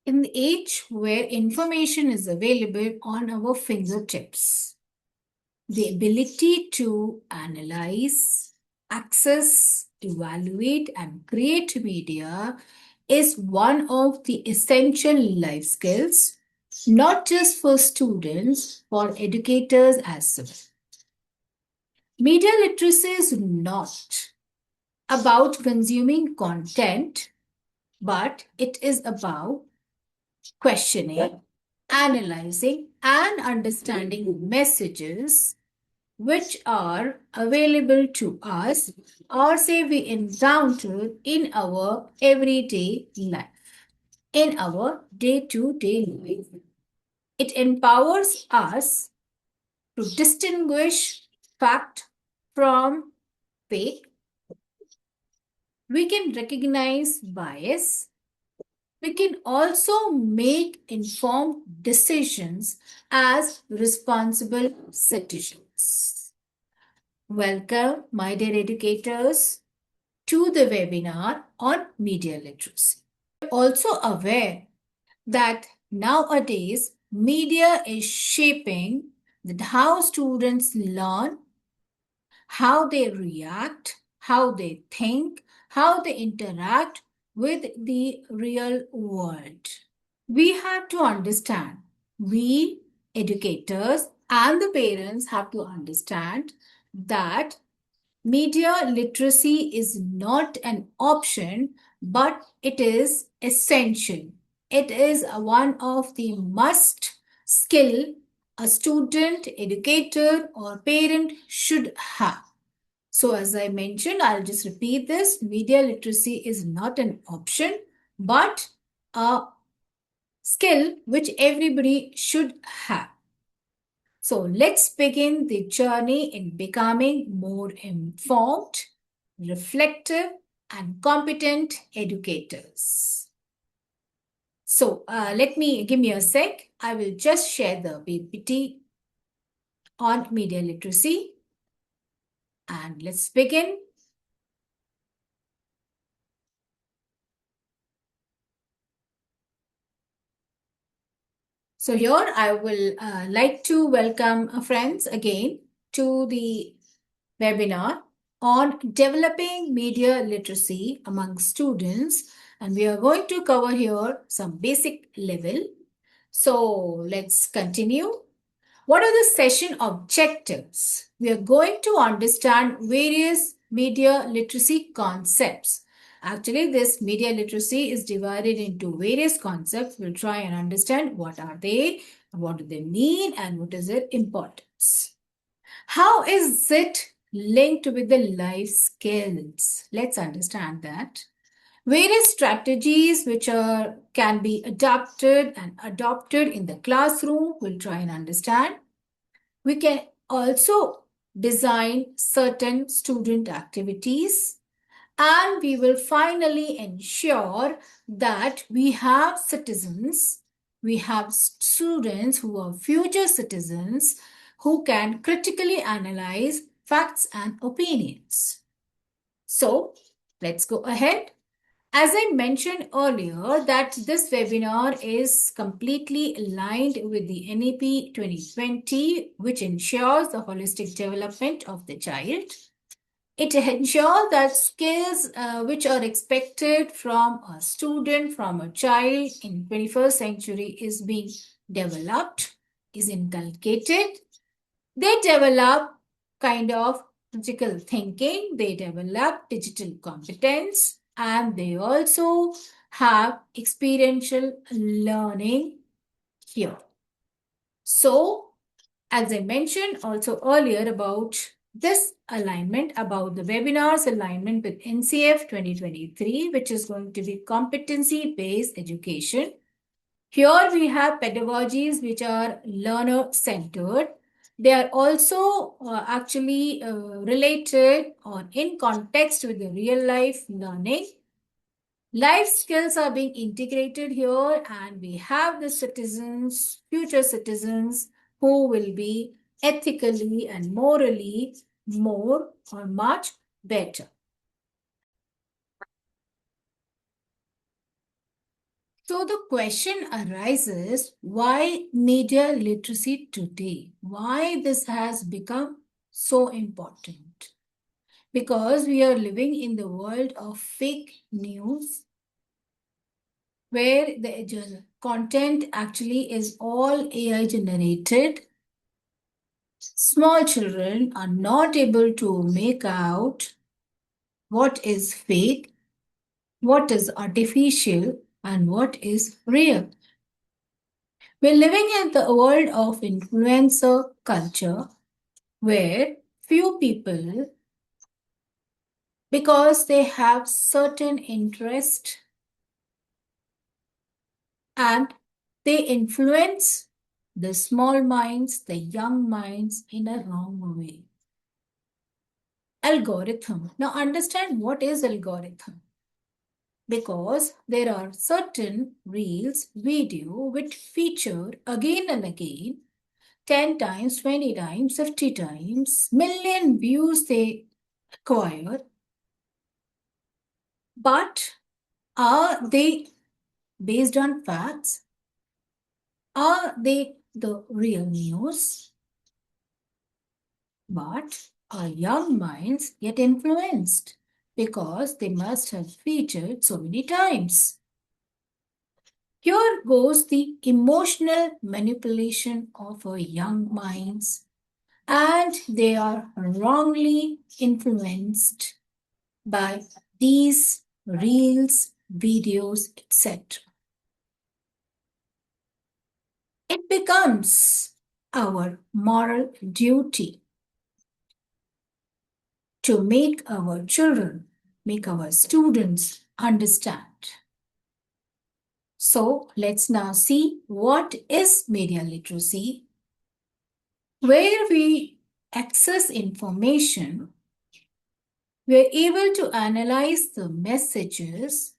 In the age where information is available on our fingertips, the ability to analyze, access, evaluate, and create media is one of the essential life skills, not just for students, for educators as well. Media literacy is not about consuming content, but it is about questioning, analyzing, and understanding messages which are available to us or say we encounter in our everyday life, in our day-to-day life. It empowers us to distinguish fact from fake. We can recognize bias. We can also make informed decisions as responsible citizens. Welcome, my dear educators, to the webinar on media literacy. We're also aware that nowadays media is shaping how students learn, how they react, how they think, how they interact with the real world. We have to understand, we educators and the parents have to understand that media literacy is not an option, but it is essential. It is one of the must skill a student, educator, or parent should have. So as I mentioned, I'll just repeat this. Media literacy is not an option, but a skill which everybody should have. So let's begin the journey in becoming more informed, reflective, and competent educators. So give me a sec. I will just share the PPT on media literacy. And let's begin. So here I will like to welcome friends again to the webinar on developing media literacy among students, and we are going to cover here some basic level. So let's continue. What are the session objectives? We are going to understand various media literacy concepts. Actually, this media literacy is divided into various concepts. We'll try and understand what are they, what do they mean, and what is their importance. How is it linked with the life skills? Let's understand that. Various strategies which can be adapted and adopted in the classroom, we'll try and understand. We can also design certain student activities, and we will finally ensure that we have citizens, we have students who are future citizens who can critically analyze facts and opinions. So let's go ahead. As I mentioned earlier, that this webinar is completely aligned with the NEP 2020, which ensures the holistic development of the child. It ensures that skills which are expected from a student, from a child in 21st century is being developed, is inculcated. They develop kind of critical thinking, they develop digital competence, and they also have experiential learning here. So, as I mentioned also earlier about this alignment, about the webinar's alignment with NCF 2023, which is going to be competency-based education. Here we have pedagogies which are learner-centered. They are also actually related or in context with the real-life learning. Life skills are being integrated here, and we have the citizens, future citizens, who will be ethically and morally more or much better. So the question arises, why media literacy today? Why this has become so important? Because we are living in the world of fake news where the content actually is all AI generated. Small children are not able to make out what is fake, what is artificial, and what is real. We're living in the world of influencer culture where few people, because they have certain interest and they influence the small minds, the young minds in a wrong way. Algorithm. Now understand what is algorithm. Because there are certain reels, video which feature again and again 10 times, 20 times, 50 times, million views they acquire. But are they based on facts? Are they the real news? But our young minds get influenced because they must have featured so many times. Here goes the emotional manipulation of our young minds, and they are wrongly influenced by these reels, videos, etc. It becomes our moral duty to make our children, make our students understand. So let's now see what is media literacy, where we access information, we're able to analyze the messages,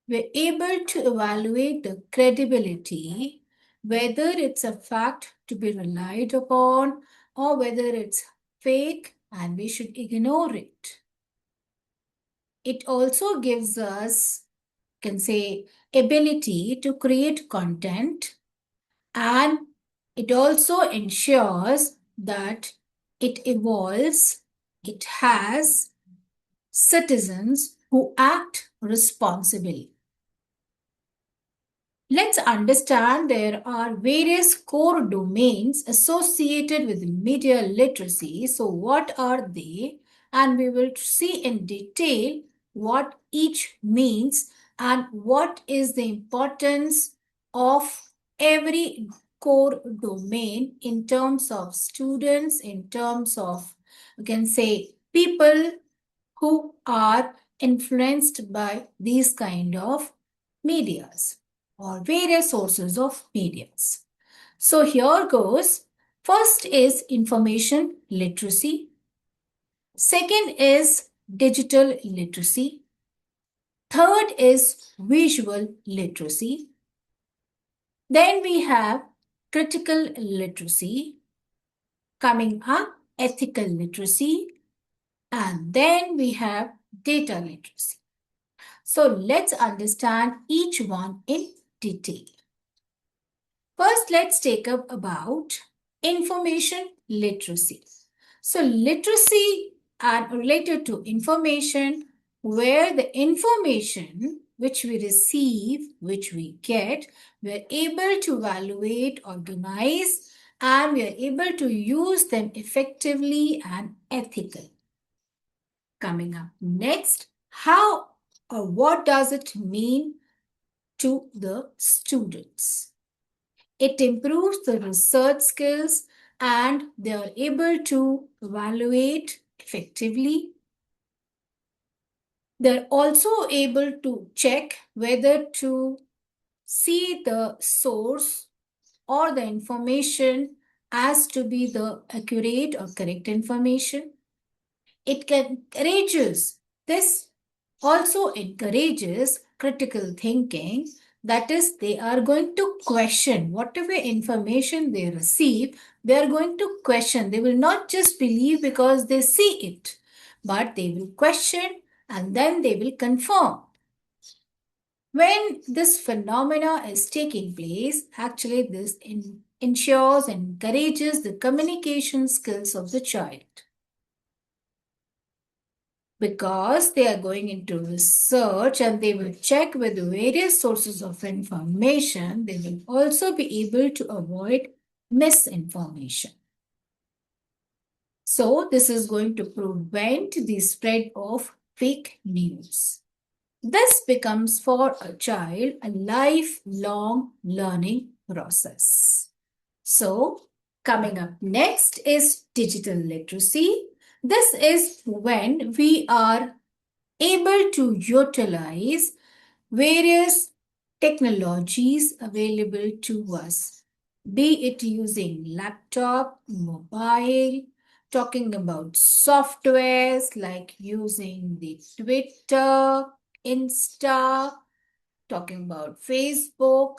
we're able to evaluate the credibility, whether it's a fact to be relied upon or whether it's fake and we should ignore it. It also gives us, can say, ability to create content, and it also ensures that it evolves, it has citizens who act responsibly. Let's understand there are various core domains associated with media literacy. So what are they? And we will see in detail what each means and what is the importance of every core domain in terms of students, in terms of, you can say, people who are influenced by these kind of medias or various sources of medias. So here goes. First is information literacy. Second is digital literacy. Third is visual literacy. Then we have critical literacy. Coming up, ethical literacy. And then we have data literacy. So let's understand each one in detail. First, let's take up about information literacy. So literacy are related to information, where the information which we receive, which we get, we're able to evaluate, organize, and we are able to use them effectively and ethically. Coming up next, how or what does it mean to the students? It improves the research skills and they are able to evaluate effectively. They're also able to check whether to see the source or the information as to be the accurate or correct information. It encourages, this also encourages critical thinking. That is, they are going to question whatever information they receive, they are going to question. They will not just believe because they see it, but they will question and then they will confirm. When this phenomena is taking place, actually this ensures and encourages the communication skills of the child. Because they are going into research and they will check with various sources of information, they will also be able to avoid misinformation. So this is going to prevent the spread of fake news. This becomes for a child a lifelong learning process. So coming up next is digital literacy. This is when we are able to utilize various technologies available to us, be it using laptop, mobile, talking about softwares like using the Twitter, Insta, talking about Facebook.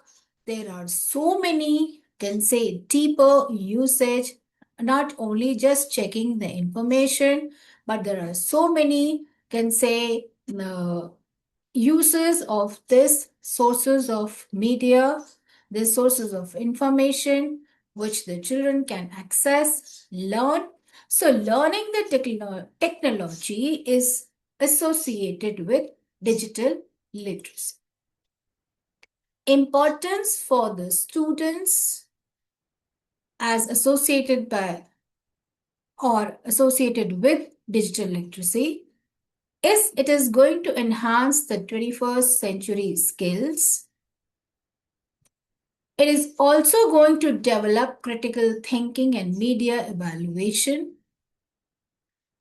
There are so many, can say, deeper usage, not only just checking the information, but there are so many, can say, uses of this sources of media, the sources of information which the children can access, learn. So learning the technology is associated with digital literacy. Importance for the students as associated by or associated with digital literacy is it is going to enhance the 21st century skills. It is also going to develop critical thinking and media evaluation.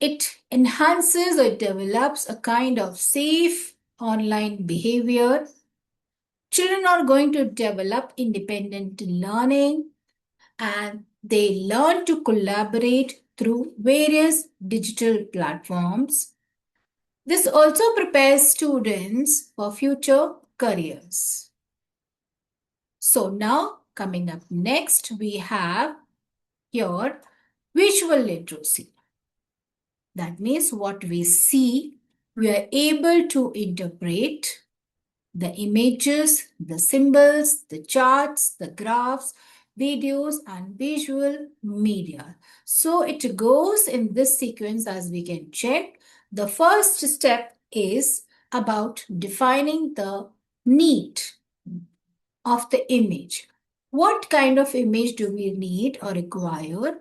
It enhances or develops a kind of safe online behavior. Children are going to develop independent learning and they learn to collaborate through various digital platforms. This also prepares students for future careers. So now coming up next, we have your visual literacy. That means what we see, we are able to interpret the images, the symbols, the charts, the graphs, videos, and visual media. So it goes in this sequence as we can check. The first step is about defining the need of the image. What kind of image do we need or require?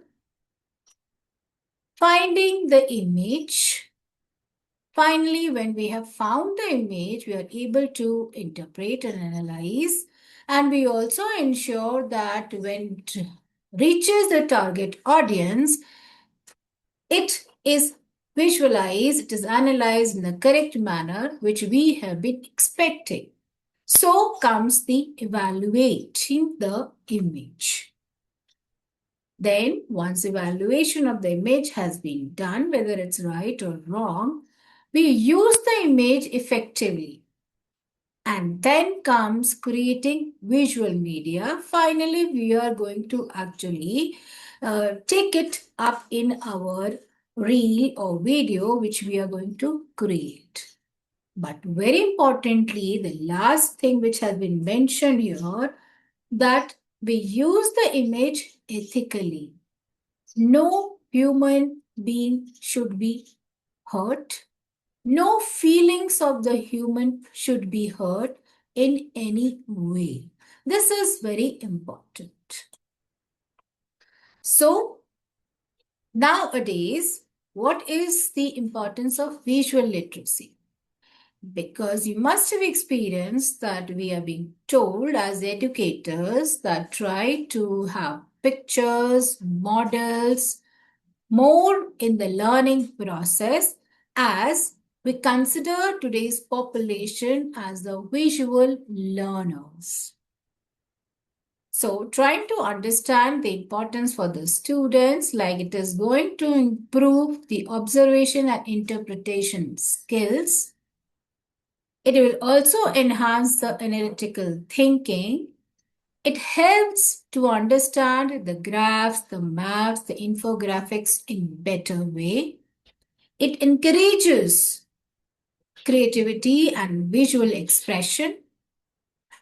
Finding the image. Finally, when we have found the image, we are able to interpret and analyze. And we also ensure that when it reaches the target audience, it is visualized, it is analyzed in the correct manner, which we have been expecting. So comes the evaluating the image. Then, once evaluation of the image has been done, whether it's right or wrong, we use the image effectively. And then comes creating visual media. Finally, we are going to actually take it up in our reel or video, which we are going to create. But very importantly, the last thing which has been mentioned here, that we use the image ethically. No human being should be hurt. No feelings of the human should be hurt in any way. This is very important. So, nowadays, what is the importance of visual literacy? Because you must have experienced that we are being told as educators that try to have pictures, models, more in the learning process as we consider today's population as the visual learners. So trying to understand the importance for the students, like it is going to improve the observation and interpretation skills. It will also enhance the analytical thinking. It helps to understand the graphs, the maps, the infographics in better way. It encourages creativity and visual expression.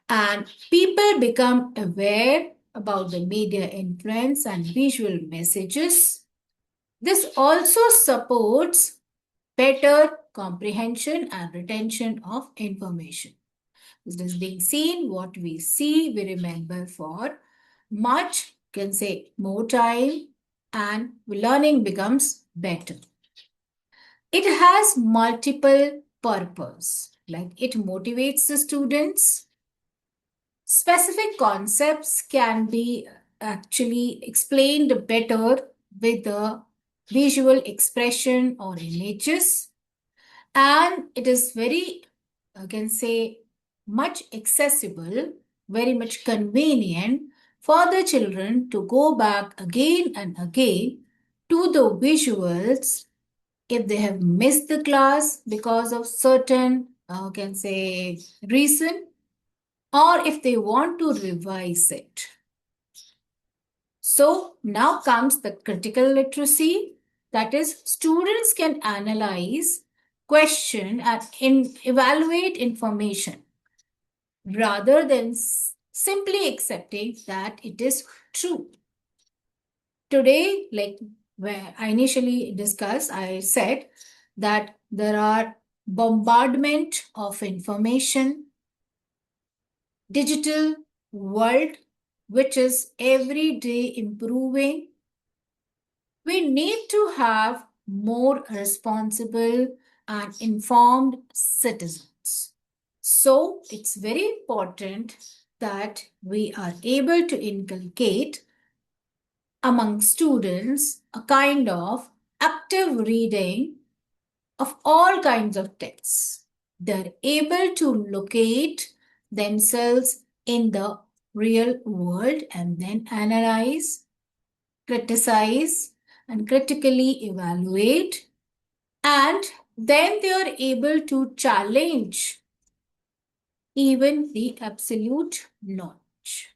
and people become aware about the media influence and visual messages. This also supports better comprehension and retention of information. This is being seen, what we see, we remember for much, can say more time, and learning becomes better. It has multiple purpose, like it motivates the students. Specific concepts can be actually explained better with the visual expression or images, and it is very, I can say, much accessible, very much convenient for the children to go back again and again to the visuals if they have missed the class because of certain, can say, reason, or if they want to revise it. So now comes the critical literacy. That is, students can analyze, question, and evaluate information rather than simply accepting that it is true. Today, like where I initially discussed, I said that there are bombardment of information, digital world, which is every day improving. We need to have more responsible and informed citizens. So it's very important that we are able to inculcate among students a kind of active reading of all kinds of texts. They're able to locate themselves in the real world and then analyze, criticize, and critically evaluate, and then they are able to challenge even the absolute knowledge.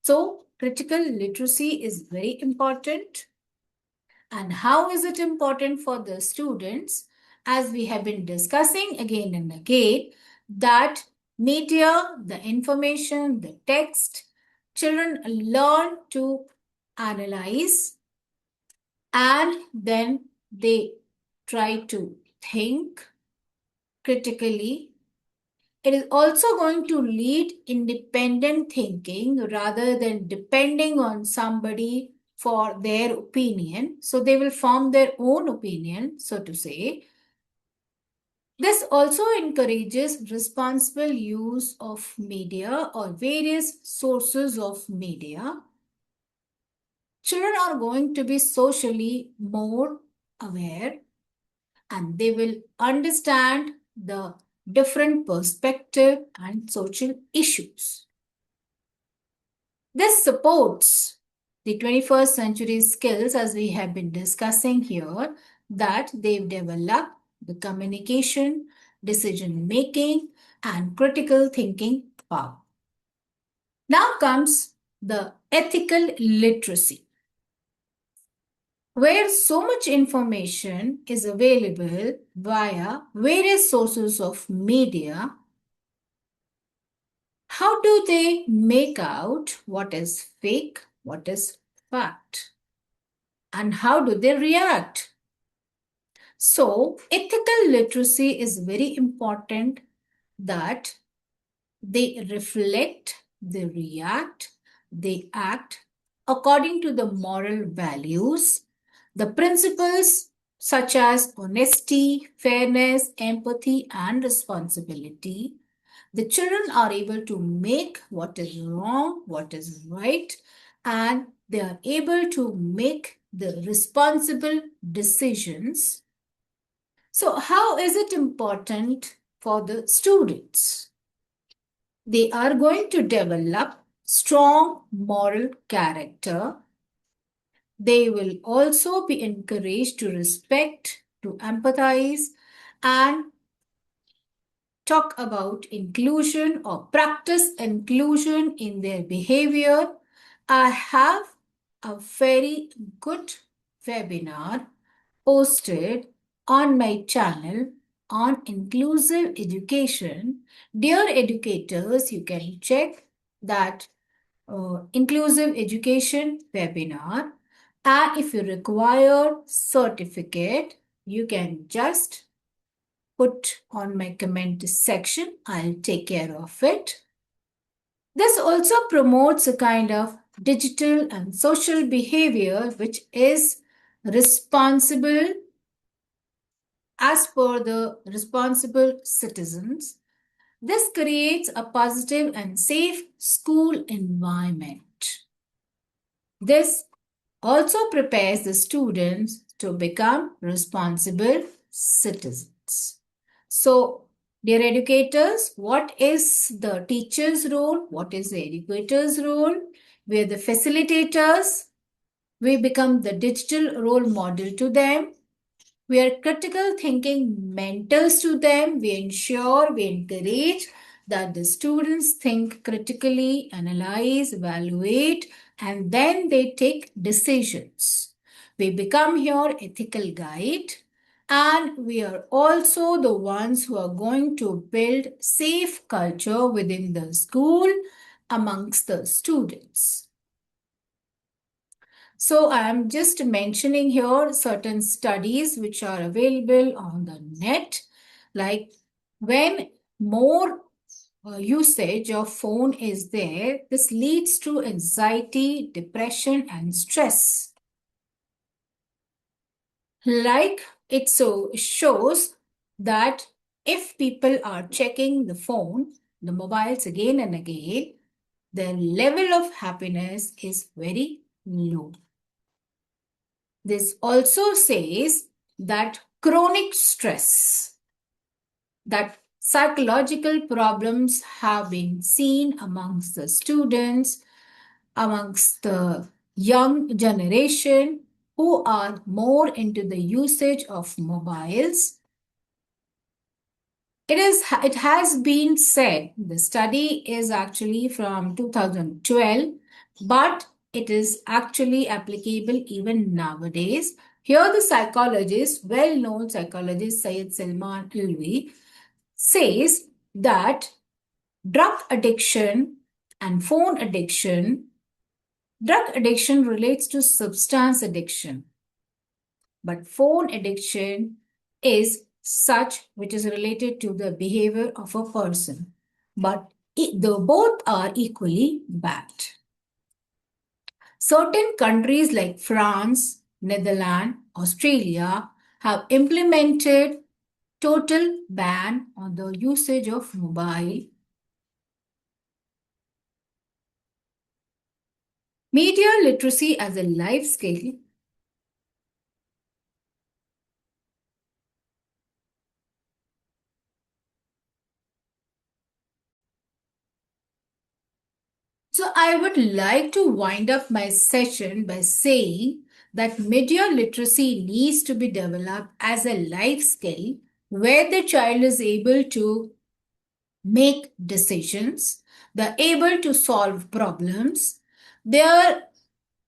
So, critical literacy is very important. And how is it important for the students? As we have been discussing again and again, that media, the information, the text, children learn to analyze and then they try to think critically. It is also going to lead independent thinking rather than depending on somebody for their opinion. So they will form their own opinion, so to say. This also encourages responsible use of media or various sources of media. Children are going to be socially more aware and they will understand the different perspective and social issues. This supports the 21st century skills as we have been discussing here, that they've developed the communication, decision making, and critical thinking power. Now comes the ethical literacy, where so much information is available via various sources of media. How do they make out what is fake, what is fact, and how do they react? So, ethical literacy is very important, that they reflect, they react, they act according to the moral values, the principles such as honesty, fairness, empathy, and responsibility. The children are able to make what is wrong, what is right, and they are able to make the responsible decisions. So, how is it important for the students? They are going to develop strong moral character. They will also be encouraged to respect, to empathize, and talk about inclusion or practice inclusion in their behavior. I have a very good webinar posted on my channel on inclusive education. Dear educators, you can check that inclusive education webinar. And if you require certificate, you can just put on my comment section. I'll take care of it. This also promotes a kind of digital and social behavior which is responsible as per the responsible citizens. This creates a positive and safe school environment. This also prepares the students to become responsible citizens. So, dear educators, what is the teacher's role? What is the educator's role? We are the facilitators. We become the digital role model to them. We are critical thinking mentors to them. We ensure, we encourage that the students think critically, analyze, evaluate, and then they take decisions. We become your ethical guide, and we are also the ones who are going to build safe culture within the school amongst the students. So I'm just mentioning here certain studies which are available on the net, like when more usage of phone is there, this leads to anxiety, depression, and stress. Like it so shows that if people are checking the phone, the mobiles again and again, their level of happiness is very low. This also says that chronic stress, that psychological problems have been seen amongst the students, amongst the young generation who are more into the usage of mobiles. It has been said, the study is actually from 2012, but it is actually applicable even nowadays. Here the psychologist, well-known psychologist Syed Salman Alvi, says that drug addiction and phone addiction, drug addiction relates to substance addiction, but phone addiction is such which is related to the behavior of a person. But the both are equally bad. Certain countries like France, Netherlands, Australia have implemented total ban on the usage of mobile. Media literacy as a life skill. So I would like to wind up my session by saying that media literacy needs to be developed as a life skill where the child is able to make decisions, they're able to solve problems, they are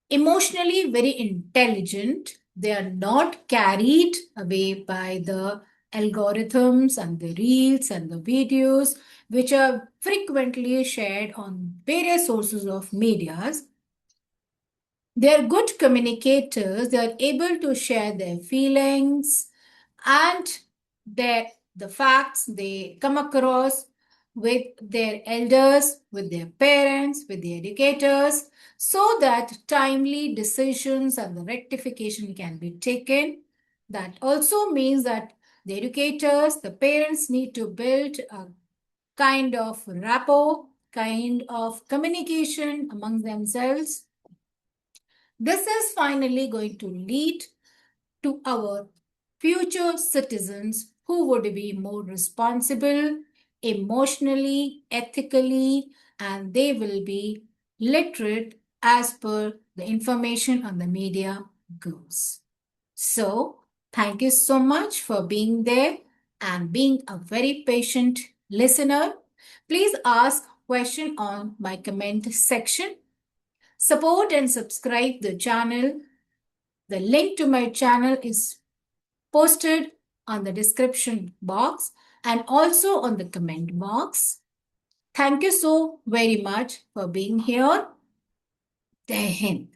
emotionally very intelligent, they are not carried away by the algorithms and the reels and the videos which are frequently shared on various sources of medias. They are good communicators, they are able to share their feelings and the facts they come across with their elders, with their parents, with the educators, so that timely decisions and the rectification can be taken. That also means that the educators, the parents need to build a kind of rapport, kind of communication among themselves. This is finally going to lead to our future citizens who would be more responsible, emotionally, ethically, and they will be literate as per the information on the media goes. So, thank you so much for being there and being a very patient listener. Please ask question on my comment section. Support and subscribe the channel. The link to my channel is posted on the description box and also on the comment box. Thank you so very much for being here. Jai Hind.